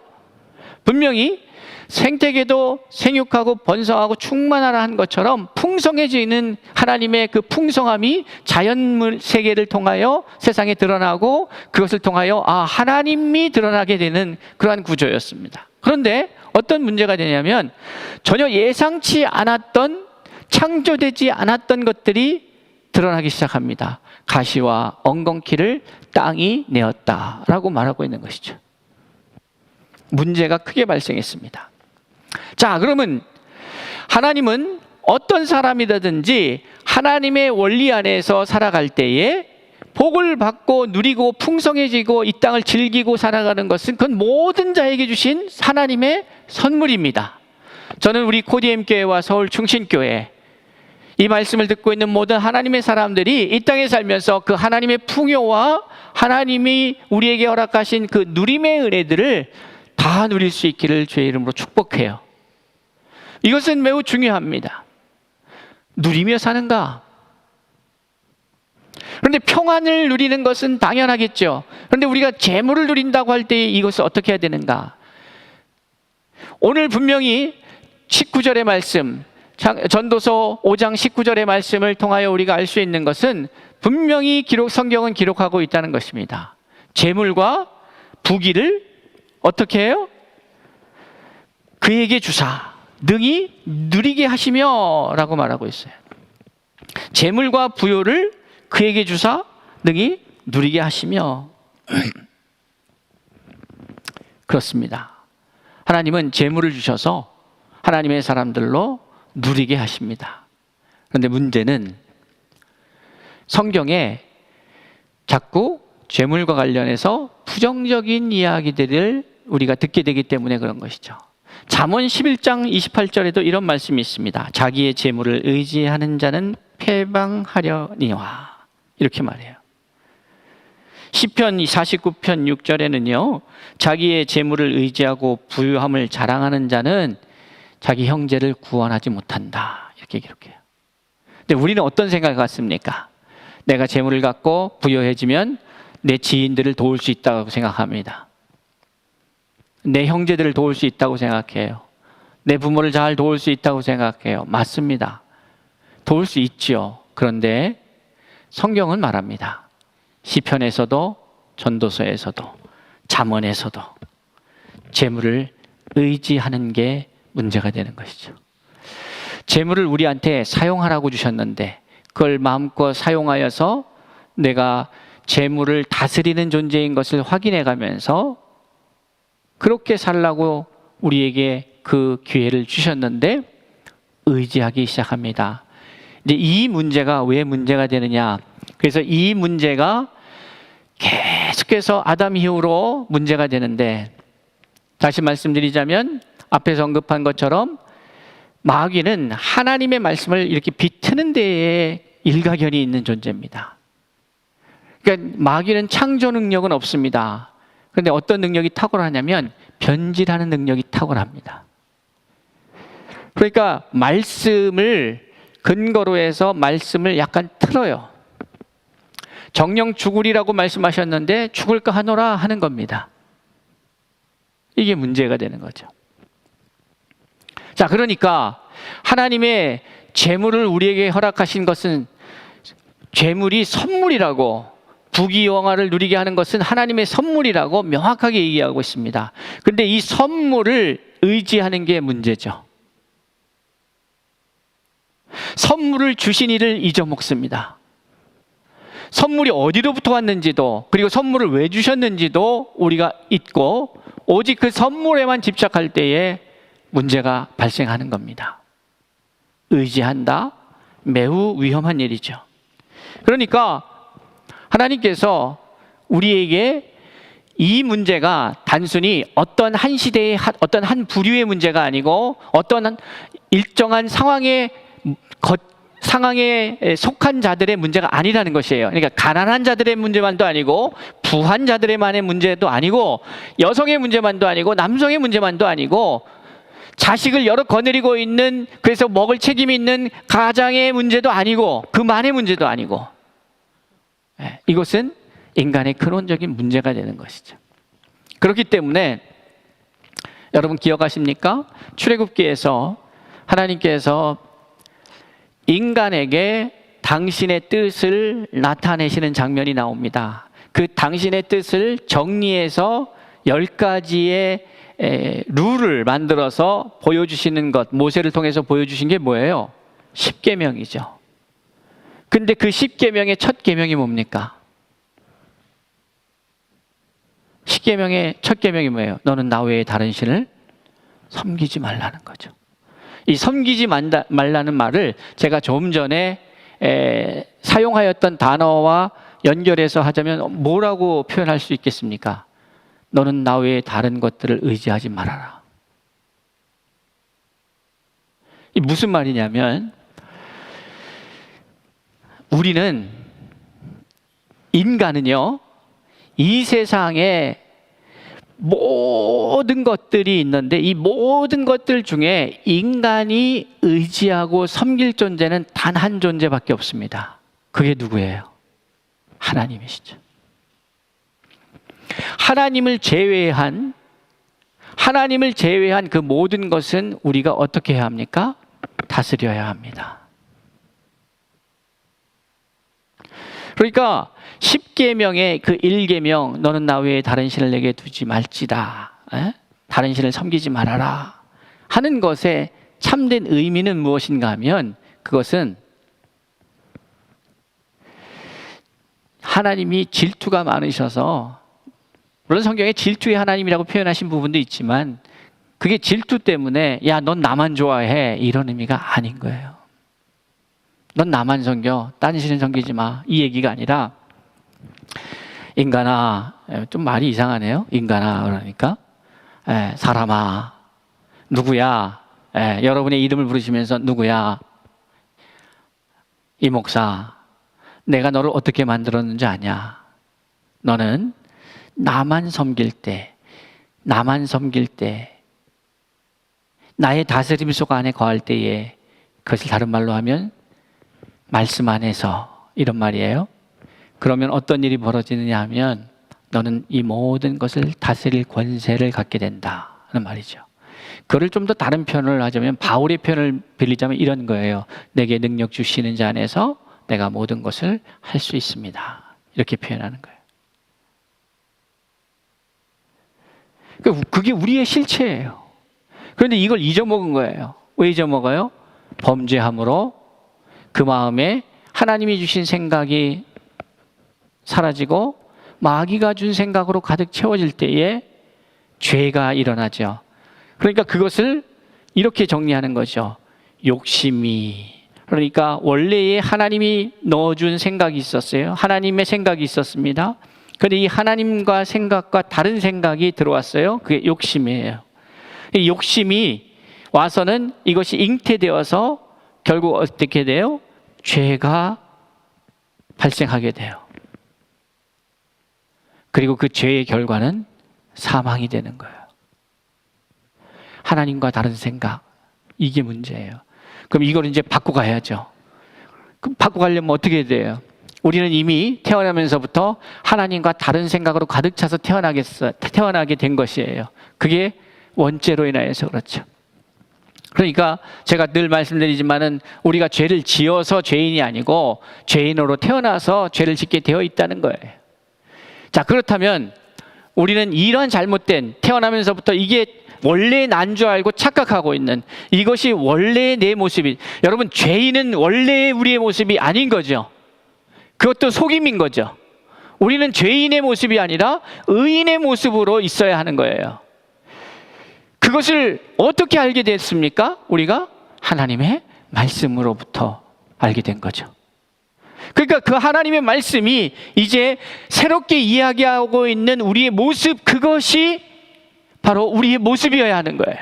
분명히 생태계도 생육하고 번성하고 충만하라 한 것처럼 풍성해지는 하나님의 그 풍성함이 자연 세계를 통하여 세상에 드러나고 그것을 통하여 하나님이 드러나게 되는 그러한 구조였습니다. 그런데 어떤 문제가 되냐면 전혀 예상치 않았던, 창조되지 않았던 것들이 드러나기 시작합니다. 가시와 엉겅퀴를 땅이 내었다라고 말하고 있는 것이죠. 문제가 크게 발생했습니다. 자, 그러면 하나님은 어떤 사람이라든지 하나님의 원리 안에서 살아갈 때에 복을 받고 누리고 풍성해지고 이 땅을 즐기고 살아가는 것은 그건 모든 자에게 주신 하나님의 선물입니다. 저는 우리 코디엠교회와 서울 충신교회, 이 말씀을 듣고 있는 모든 하나님의 사람들이 이 땅에 살면서 그 하나님의 풍요와 하나님이 우리에게 허락하신 그 누림의 은혜들을 다 누릴 수 있기를 주의 이름으로 축복해요. 이것은 매우 중요합니다. 누리며 사는가? 그런데 평안을 누리는 것은 당연하겠죠. 그런데 우리가 재물을 누린다고 할 때 이것을 어떻게 해야 되는가? 오늘 분명히 19절의 말씀, 전도서 5장 19절의 말씀을 통하여 우리가 알 수 있는 것은 분명히 성경은 기록하고 있다는 것입니다. 재물과 부귀를 어떻게 해요? 그에게 주사 능히 누리게 하시며 라고 말하고 있어요. 재물과 부요를 그에게 주사 능히 누리게 하시며. 그렇습니다. 하나님은 재물을 주셔서 하나님의 사람들로 누리게 하십니다. 그런데 문제는 성경에 자꾸 재물과 관련해서 부정적인 이야기들을 우리가 듣게 되기 때문에 그런 것이죠. 잠언 11장 28절에도 이런 말씀이 있습니다. 자기의 재물을 의지하는 자는 패방하려니와, 이렇게 말해요. 시편 49편 6절에는요, 자기의 재물을 의지하고 부유함을 자랑하는 자는 자기 형제를 구원하지 못한다, 이렇게 기록해요. 근데 우리는 어떤 생각을 갖습니까? 내가 재물을 갖고 부유해지면 내 지인들을 도울 수 있다고 생각합니다. 내 형제들을 도울 수 있다고 생각해요. 내 부모를 잘 도울 수 있다고 생각해요. 맞습니다. 도울 수 있지요. 그런데 성경은 말합니다. 시편에서도 전도서에서도 잠언에서도 재물을 의지하는 게 문제가 되는 것이죠. 재물을 우리한테 사용하라고 주셨는데 그걸 마음껏 사용하여서 내가 재물을 다스리는 존재인 것을 확인해 가면서 그렇게 살라고 우리에게 그 기회를 주셨는데 의지하기 시작합니다. 이제 이 문제가 왜 문제가 되느냐? 그래서 이 문제가 계속해서 아담 이후로 문제가 되는데, 다시 말씀드리자면 앞에서 언급한 것처럼 마귀는 하나님의 말씀을 이렇게 비트는 데에 일가견이 있는 존재입니다. 그러니까 마귀는 창조 능력은 없습니다. 그런데 어떤 능력이 탁월하냐면 변질하는 능력이 탁월합니다. 그러니까 말씀을 근거로 해서 말씀을 약간 틀어요. 정령 죽으리라고 말씀하셨는데 죽을까 하노라 하는 겁니다. 이게 문제가 되는 거죠. 자, 그러니까 하나님의 재물을 우리에게 허락하신 것은, 재물이 선물이라고, 부귀영화를 누리게 하는 것은 하나님의 선물이라고 명확하게 얘기하고 있습니다. 그런데 이 선물을 의지하는 게 문제죠. 선물을 주신 이를 잊어먹습니다. 선물이 어디로부터 왔는지도, 그리고 선물을 왜 주셨는지도 우리가 잊고 오직 그 선물에만 집착할 때에 문제가 발생하는 겁니다. 의지한다? 매우 위험한 일이죠. 그러니까 하나님께서 우리에게 이 문제가 단순히 어떤 한 시대의 어떤 한 부류의 문제가 아니고 어떤 일정한 상황에 속한 자들의 문제가 아니라는 것이에요. 그러니까 가난한 자들의 문제만도 아니고 부한 자들의만의 문제도 아니고 여성의 문제만도 아니고 남성의 문제만도 아니고 자식을 여러 거느리고 있는, 그래서 먹을 책임이 있는 가장의 문제도 아니고 그만의 문제도 아니고, 이것은 인간의 근원적인 문제가 되는 것이죠. 그렇기 때문에 여러분 기억하십니까? 출애굽기에서 하나님께서 인간에게 당신의 뜻을 나타내시는 장면이 나옵니다. 그 당신의 뜻을 정리해서 10가지의 룰을 만들어서 보여주시는 것, 모세를 통해서 보여주신 게 뭐예요? 10계명이죠. 근데 그 10계명의 첫 계명이 뭡니까? 10계명의 첫 계명이 뭐예요? 너는 나 외에 다른 신을 섬기지 말라는 거죠. 이 섬기지 말라는 말을 제가 좀 전에 사용하였던 단어와 연결해서 하자면 뭐라고 표현할 수 있겠습니까? 너는 나 외에 다른 것들을 의지하지 말아라. 이 무슨 말이냐면, 우리는, 인간은요, 이 세상에 모든 것들이 있는데 이 모든 것들 중에 인간이 의지하고 섬길 존재는 단 한 존재밖에 없습니다. 그게 누구예요? 하나님이시죠. 하나님을 제외한 그 모든 것은 우리가 어떻게 해야 합니까? 다스려야 합니다. 그러니까 10계명의 그 1계명, 너는 나 외에 다른 신을 내게 두지 말지다, 다른 신을 섬기지 말아라 하는 것의 참된 의미는 무엇인가 하면, 그것은 하나님이 질투가 많으셔서, 물론 성경에 질투의 하나님이라고 표현하신 부분도 있지만 그게 질투 때문에 야, 넌 나만 좋아해 이런 의미가 아닌 거예요. 넌 나만 섬겨, 딴 신은 섬기지 마, 이 얘기가 아니라, 인간아, 좀 말이 이상하네요. 인간아 그러니까, 사람아, 누구야? 여러분의 이름을 부르시면서 누구야? 이 목사, 내가 너를 어떻게 만들었는지 아냐? 너는 나만 섬길 때, 나의 다스림 속 안에 거할 때에, 그것을 다른 말로 하면 말씀 안에서, 이런 말이에요. 그러면 어떤 일이 벌어지느냐 하면 너는 이 모든 것을 다스릴 권세를 갖게 된다 하는 말이죠. 그걸 좀 더 다른 표현을 하자면, 바울의 표현을 빌리자면 이런 거예요. 내게 능력 주시는 자 안에서 내가 모든 것을 할 수 있습니다. 이렇게 표현하는 거예요. 그게 우리의 실체예요. 그런데 이걸 잊어먹은 거예요. 왜 잊어먹어요? 범죄함으로 그 마음에 하나님이 주신 생각이 사라지고 마귀가 준 생각으로 가득 채워질 때에 죄가 일어나죠. 그러니까 그것을 이렇게 정리하는 거죠. 욕심이. 그러니까 원래의 하나님이 넣어준 생각이 있었어요. 하나님의 생각이 있었습니다. 그런데 이 하나님과 생각과 다른 생각이 들어왔어요. 그게 욕심이에요. 이 욕심이 와서는 이것이 잉태되어서 결국 어떻게 돼요? 죄가 발생하게 돼요. 그리고 그 죄의 결과는 사망이 되는 거예요. 하나님과 다른 생각, 이게 문제예요. 그럼 이걸 이제 바꿔가야죠. 그럼 바꿔가려면 어떻게 돼요? 우리는 이미 태어나면서부터 하나님과 다른 생각으로 가득 차서 태어나게 된 것이에요. 그게 원죄로 인하여서 그렇죠. 그러니까 제가 늘 말씀드리지만은 우리가 죄를 지어서 죄인이 아니고 죄인으로 태어나서 죄를 짓게 되어 있다는 거예요. 자, 그렇다면 우리는 이런 잘못된, 태어나면서부터 이게 원래 난 줄 알고 착각하고 있는, 이것이 원래의 내 모습이, 여러분 죄인은 원래의 우리의 모습이 아닌 거죠. 그것도 속임인 거죠. 우리는 죄인의 모습이 아니라 의인의 모습으로 있어야 하는 거예요. 그것을 어떻게 알게 됐습니까? 우리가 하나님의 말씀으로부터 알게 된 거죠. 그러니까 그 하나님의 말씀이 이제 새롭게 이야기하고 있는 우리의 모습, 그것이 바로 우리의 모습이어야 하는 거예요.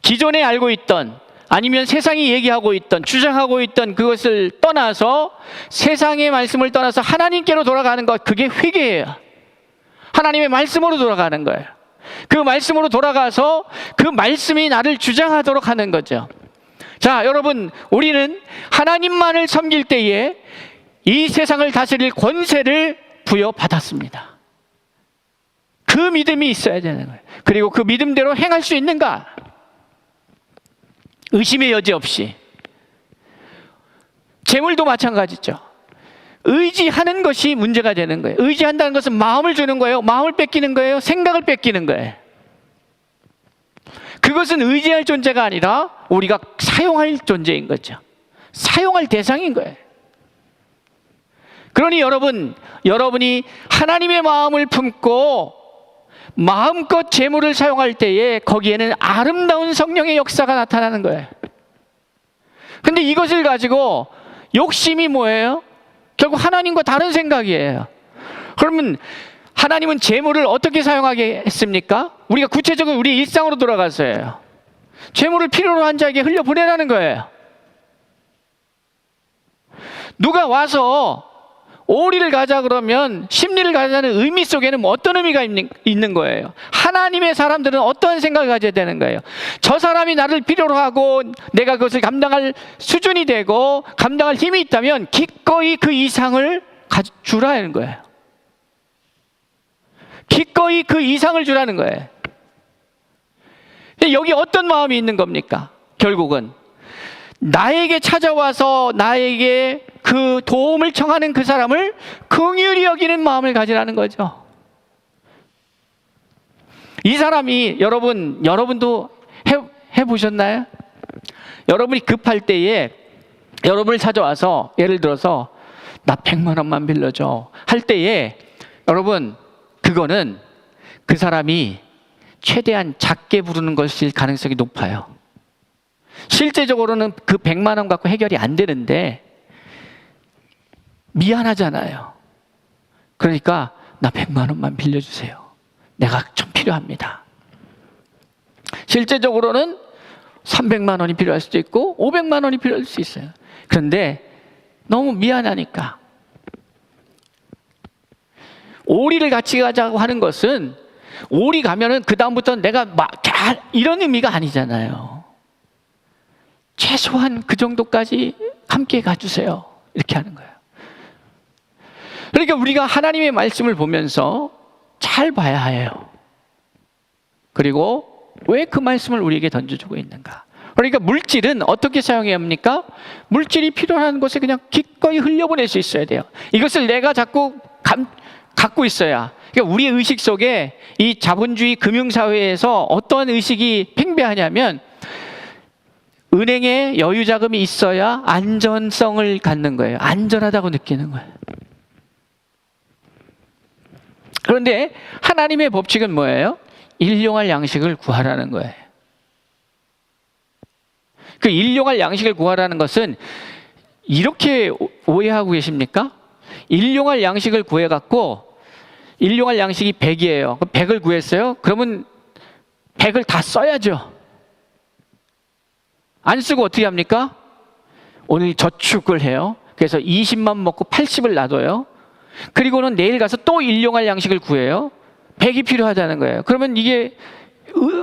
기존에 알고 있던, 아니면 세상이 얘기하고 있던, 주장하고 있던 그것을 떠나서, 세상의 말씀을 떠나서 하나님께로 돌아가는 것, 그게 회개예요. 하나님의 말씀으로 돌아가는 거예요. 그 말씀으로 돌아가서 그 말씀이 나를 주장하도록 하는 거죠. 자, 여러분, 우리는 하나님만을 섬길 때에 이 세상을 다스릴 권세를 부여받았습니다. 그 믿음이 있어야 되는 거예요. 그리고 그 믿음대로 행할 수 있는가? 의심의 여지 없이. 재물도 마찬가지죠. 의지하는 것이 문제가 되는 거예요. 의지한다는 것은 마음을 주는 거예요? 마음을 뺏기는 거예요? 생각을 뺏기는 거예요? 그것은 의지할 존재가 아니라 우리가 사용할 존재인 거죠. 사용할 대상인 거예요. 그러니 여러분이 하나님의 마음을 품고 마음껏 재물을 사용할 때에 거기에는 아름다운 성령의 역사가 나타나는 거예요. 근데 이것을 가지고 욕심이 뭐예요? 결국 하나님과 다른 생각이에요. 그러면 하나님은 재물을 어떻게 사용하게 했습니까? 우리가 구체적으로 우리 일상으로 돌아가서요. 재물을 필요로 한 자에게 흘려보내라는 거예요. 누가 와서 오리를 가자 그러면 심리를 가자는 의미 속에는 어떤 의미가 있는 거예요? 하나님의 사람들은 어떤 생각을 가져야 되는 거예요? 저 사람이 나를 필요로 하고 내가 그것을 감당할 수준이 되고 감당할 힘이 있다면 기꺼이 그 이상을 주라는 거예요. 기꺼이 그 이상을 주라는 거예요. 근데 여기 어떤 마음이 있는 겁니까? 결국은 나에게 찾아와서 나에게 그 도움을 청하는 그 사람을 긍휼히 여기는 마음을 가지라는 거죠. 이 사람이 여러분도 해보셨나요? 여러분이 급할 때에 여러분을 찾아와서 예를 들어서 나 100만 원만 빌려줘 할 때에 여러분, 그거는 그 사람이 최대한 작게 부르는 것일 가능성이 높아요. 실제적으로는 그 100만 원 갖고 해결이 안 되는데 미안하잖아요. 그러니까 나 100만 원만 빌려주세요. 내가 좀 필요합니다. 실제적으로는 300만 원이 필요할 수도 있고 500만 원이 필요할 수 있어요. 그런데 너무 미안하니까. 오리를 같이 가자고 하는 것은 오리 가면은 그 다음부터는 내가 이런 의미가 아니잖아요. 최소한 그 정도까지 함께 가주세요. 이렇게 하는 거예요. 그러니까 우리가 하나님의 말씀을 보면서 잘 봐야 해요. 그리고 왜 그 말씀을 우리에게 던져주고 있는가? 그러니까 물질은 어떻게 사용해야 합니까? 물질이 필요한 곳에 그냥 기꺼이 흘려보낼 수 있어야 돼요. 이것을 내가 자꾸 갖고 있어야. 그러니까 우리의 의식 속에 이 자본주의 금융사회에서 어떤 의식이 팽배하냐면 은행에 여유 자금이 있어야 안전성을 갖는 거예요. 안전하다고 느끼는 거예요. 그런데 하나님의 법칙은 뭐예요? 일용할 양식을 구하라는 거예요. 그 일용할 양식을 구하라는 것은 이렇게 오해하고 계십니까? 일용할 양식을 구해갖고 일용할 양식이 100이에요. 100을 구했어요? 그러면 100을 다 써야죠. 안 쓰고 어떻게 합니까? 오늘 저축을 해요. 그래서 20만 먹고 80을 놔둬요. 그리고는 내일 가서 또 일용할 양식을 구해요. 100이 필요하다는 거예요. 그러면 이게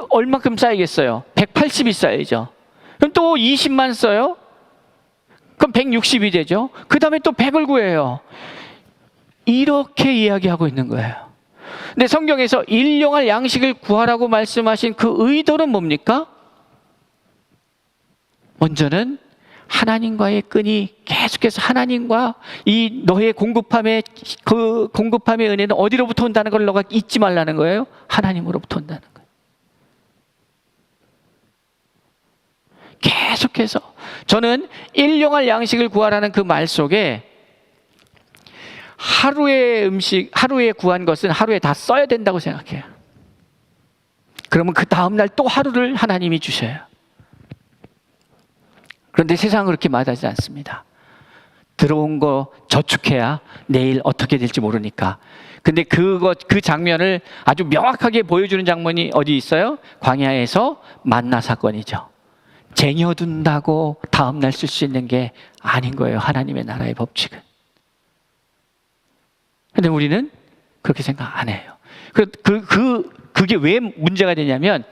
얼마큼 쌓이겠어요? 180이 쌓이죠. 그럼 또 20만 써요? 그럼 160이 되죠. 그 다음에 또 100을 구해요. 이렇게 이야기하고 있는 거예요. 근데 성경에서 일용할 양식을 구하라고 말씀하신 그 의도는 뭡니까? 먼저는 하나님과의 끈이 계속해서 하나님과 이 너의 공급함의 그 공급함의 은혜는 어디로부터 온다는 걸 너가 잊지 말라는 거예요. 하나님으로부터 온다는 거예요. 계속해서 저는 일용할 양식을 구하라는 그 말 속에 하루의 음식, 하루에 구한 것은 하루에 다 써야 된다고 생각해요. 그러면 그 다음날 또 하루를 하나님이 주셔요. 그런데 세상은 그렇게 말하지 않습니다. 들어온 거 저축해야 내일 어떻게 될지 모르니까. 근데 그 장면을 아주 명확하게 보여주는 장면이 어디 있어요? 광야에서 만나 사건이죠. 쟁여둔다고 다음날 쓸 수 있는 게 아닌 거예요. 하나님의 나라의 법칙은. 근데 우리는 그렇게 생각 안 해요. 그게 왜 문제가 되냐면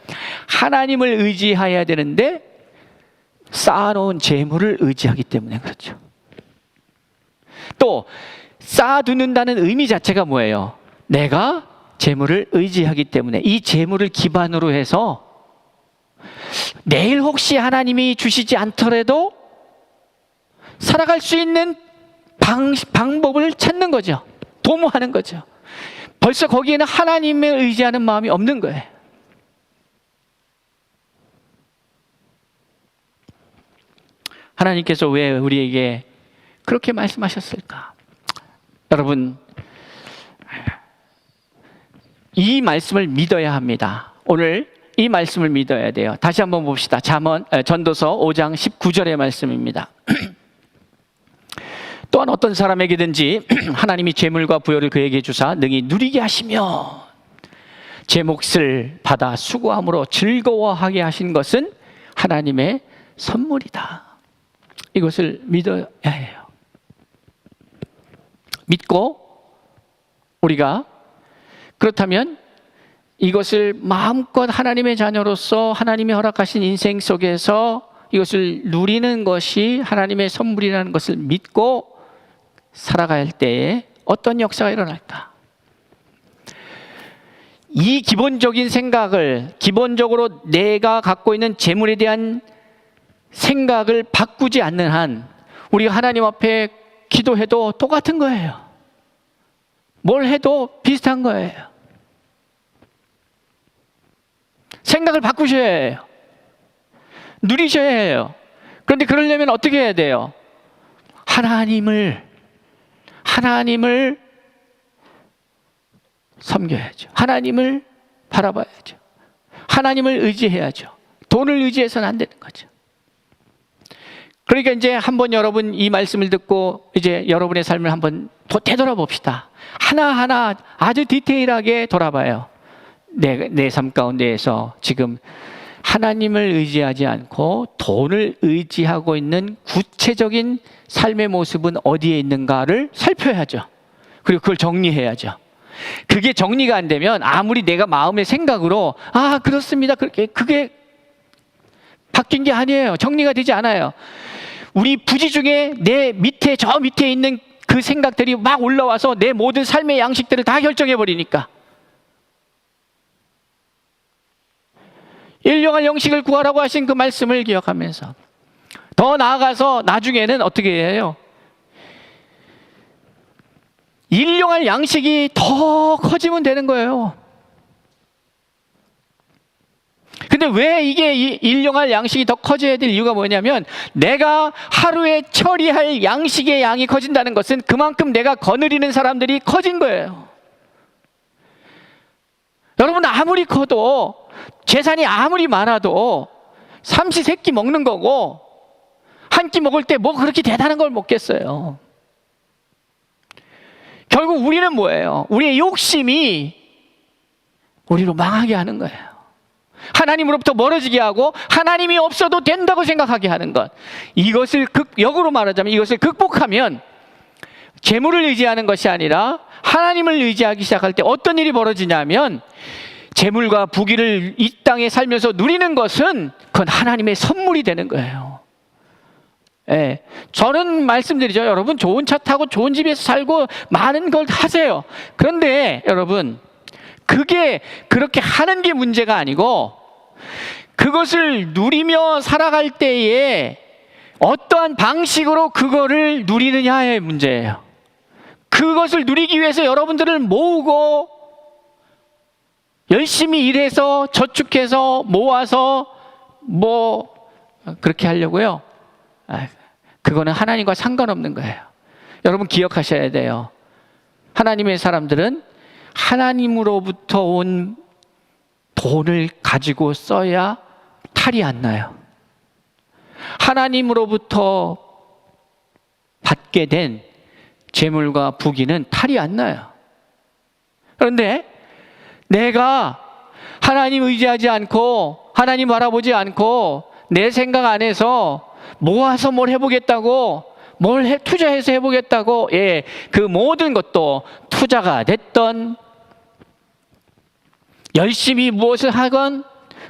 하나님을 의지해야 되는데 쌓아놓은 재물을 의지하기 때문에 그렇죠. 또 쌓아두는다는 의미 자체가 뭐예요? 내가 재물을 의지하기 때문에 이 재물을 기반으로 해서 내일 혹시 하나님이 주시지 않더라도 살아갈 수 있는 방법을 찾는 거죠. 도모하는 거죠. 벌써 거기에는 하나님을 의지하는 마음이 없는 거예요. 하나님께서 왜 우리에게 그렇게 말씀하셨을까? 여러분, 이 말씀을 믿어야 합니다. 오늘 이 말씀을 믿어야 돼요. 다시 한번 봅시다. 전도서 5장 19절의 말씀입니다. 또한 어떤 사람에게든지 하나님이 재물과 부여를 그에게 주사 능히 누리게 하시며 제 몫을 받아 수고함으로 즐거워하게 하신 것은 하나님의 선물이다. 이것을 믿어야 해요. 믿고 우리가 그렇다면 이것을 마음껏 하나님의 자녀로서 하나님이 허락하신 인생 속에서 이것을 누리는 것이 하나님의 선물이라는 것을 믿고 살아갈 때에 어떤 역사가 일어날까? 이 기본적인 생각을, 기본적으로 내가 갖고 있는 재물에 대한 생각을 바꾸지 않는 한 우리가 하나님 앞에 기도해도 똑같은 거예요. 뭘 해도 비슷한 거예요. 생각을 바꾸셔야 해요. 누리셔야 해요. 그런데 그러려면 어떻게 해야 돼요? 하나님을 섬겨야죠. 하나님을 바라봐야죠. 하나님을 의지해야죠. 돈을 의지해서는 안 되는 거죠. 그러니까 이제 한번 여러분 이 말씀을 듣고 이제 여러분의 삶을 한번 되돌아봅시다. 하나하나 아주 디테일하게 돌아봐요. 내 삶 가운데에서 지금 하나님을 의지하지 않고 돈을 의지하고 있는 구체적인 삶의 모습은 어디에 있는가를 살펴야죠. 그리고 그걸 정리해야죠. 그게 정리가 안 되면 아무리 내가 마음의 생각으로 그렇습니다. 그게 바뀐 게 아니에요. 정리가 되지 않아요. 우리 부지 중에 내 밑에 저 밑에 있는 그 생각들이 막 올라와서 내 모든 삶의 양식들을 다 결정해 버리니까. 일용할 양식을 구하라고 하신 그 말씀을 기억하면서 더 나아가서 나중에는 어떻게 해요? 일용할 양식이 더 커지면 되는 거예요. 근데 왜 이게 일용할 양식이 더 커져야 될 이유가 뭐냐면 내가 하루에 처리할 양식의 양이 커진다는 것은 그만큼 내가 거느리는 사람들이 커진 거예요. 여러분 아무리 커도 재산이 아무리 많아도 삼시세끼 먹는 거고 한 끼 먹을 때 뭐 그렇게 대단한 걸 먹겠어요. 결국 우리는 뭐예요? 우리의 욕심이 우리로 망하게 하는 거예요. 하나님으로부터 멀어지게 하고 하나님이 없어도 된다고 생각하게 하는 것. 이것을 역으로 말하자면 이것을 극복하면 재물을 의지하는 것이 아니라 하나님을 의지하기 시작할 때 어떤 일이 벌어지냐면 재물과 부귀를 이 땅에 살면서 누리는 것은 그건 하나님의 선물이 되는 거예요. 예, 저는 말씀드리죠. 여러분 좋은 차 타고 좋은 집에서 살고 많은 걸 하세요. 그런데 여러분 그게 그렇게 하는 게 문제가 아니고 그것을 누리며 살아갈 때에 어떠한 방식으로 그거를 누리느냐의 문제예요. 그것을 누리기 위해서 여러분들을 모으고 열심히 일해서 저축해서 모아서 뭐 그렇게 하려고요. 그거는 하나님과 상관없는 거예요. 여러분 기억하셔야 돼요. 하나님의 사람들은 하나님으로부터 온 돈을 가지고 써야 탈이 안 나요. 하나님으로부터 받게 된 재물과 부귀는 탈이 안 나요. 그런데 내가 하나님 의지하지 않고 하나님 바라보지 않고 내 생각 안에서 모아서 뭘 해보겠다고 투자해서 해보겠다고 그 모든 것도 투자가 됐던 열심히 무엇을 하건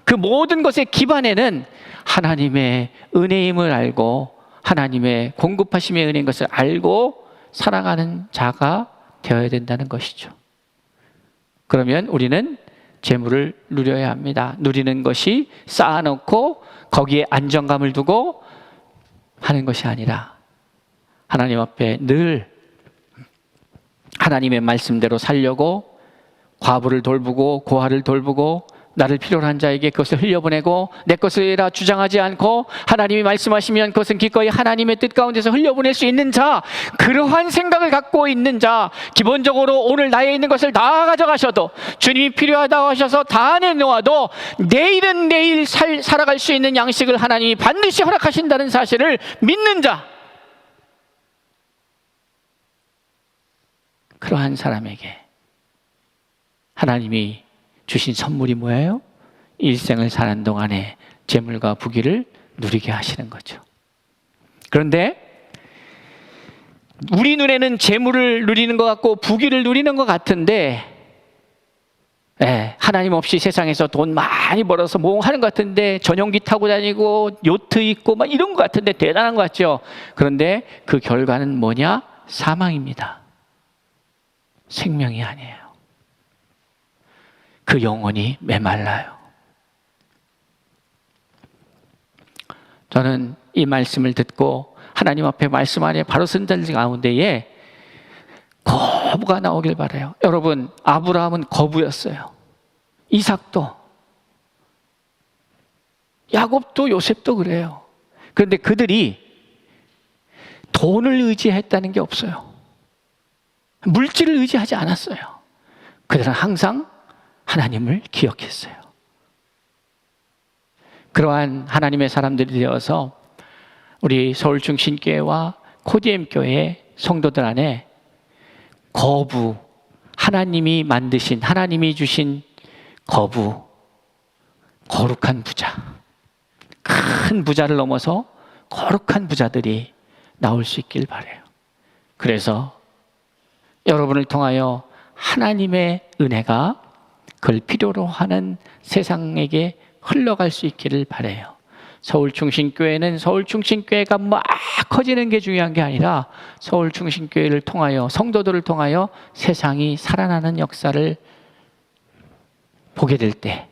그 모든 것의 기반에는 하나님의 은혜임을 알고 하나님의 공급하심의 은혜인 것을 알고 살아가는 자가 되어야 된다는 것이죠. 그러면 우리는 재물을 누려야 합니다. 누리는 것이 쌓아놓고 거기에 안정감을 두고 하는 것이 아니라 하나님 앞에 늘 하나님의 말씀대로 살려고 과부를 돌보고 고아를 돌보고 나를 필요로 한 자에게 그것을 흘려보내고 내 것이라 주장하지 않고 하나님이 말씀하시면 그것은 기꺼이 하나님의 뜻 가운데서 흘려보낼 수 있는 자, 그러한 생각을 갖고 있는 자, 기본적으로 오늘 나에 있는 것을 다 가져가셔도 주님이 필요하다고 하셔서 다 내놓아도 내일은 내일 살아갈 수 있는 양식을 하나님이 반드시 허락하신다는 사실을 믿는 자, 그러한 사람에게 하나님이 주신 선물이 뭐예요? 일생을 사는 동안에 재물과 부귀를 누리게 하시는 거죠. 그런데 우리 눈에는 재물을 누리는 것 같고 부귀를 누리는 것 같은데 하나님 없이 세상에서 돈 많이 벌어서 뭐 하는 것 같은데 전용기 타고 다니고 요트 있고 막 이런 것 같은데 대단한 것 같죠. 그런데 그 결과는 뭐냐? 사망입니다. 생명이 아니에요. 그 영혼이 메말라요. 저는 이 말씀을 듣고 하나님 앞에 말씀 안에 바로 선들 가운데에 거부가 나오길 바라요. 여러분, 아브라함은 거부였어요. 이삭도, 야곱도, 요셉도 그래요. 그런데 그들이 돈을 의지했다는 게 없어요. 물질을 의지하지 않았어요. 그들은 항상 하나님을 기억했어요. 그러한 하나님의 사람들이 되어서 우리 서울중심교회와 코디엠교회 성도들 안에 거부, 하나님이 만드신, 하나님이 주신 거부, 거룩한 부자, 큰 부자를 넘어서 거룩한 부자들이 나올 수 있길 바라요. 그래서 여러분을 통하여 하나님의 은혜가 그걸 필요로 하는 세상에게 흘러갈 수 있기를 바라요. 서울중심교회는 서울중심교회가 막 커지는 게 중요한 게 아니라 서울중심교회를 통하여 성도들을 통하여 세상이 살아나는 역사를 보게 될 때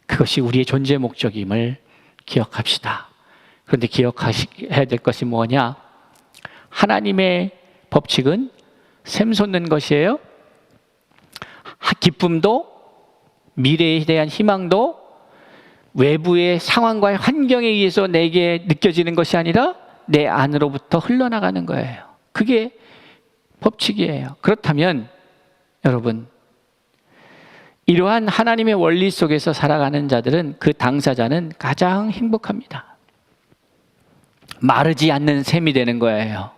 그것이 우리의 존재 목적임을 기억합시다. 그런데 기억해야 될 것이 뭐냐? 하나님의 법칙은 샘솟는 것이에요. 기쁨도 미래에 대한 희망도 외부의 상황과 환경에 의해서 내게 느껴지는 것이 아니라 내 안으로부터 흘러나가는 거예요. 그게 법칙이에요. 그렇다면 여러분, 이러한 하나님의 원리 속에서 살아가는 자들은, 그 당사자는 가장 행복합니다. 마르지 않는 셈이 되는 거예요.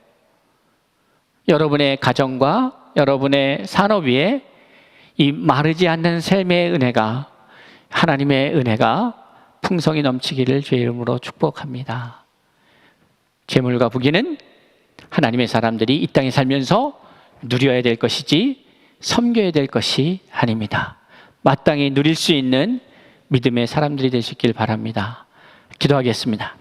여러분의 가정과 여러분의 산업 위에 이 마르지 않는 셈의 은혜가, 하나님의 은혜가 풍성히 넘치기를 주의 이름으로 축복합니다. 재물과 부귀는 하나님의 사람들이 이 땅에 살면서 누려야 될 것이지 섬겨야 될 것이 아닙니다. 마땅히 누릴 수 있는 믿음의 사람들이 되시길 바랍니다. 기도하겠습니다.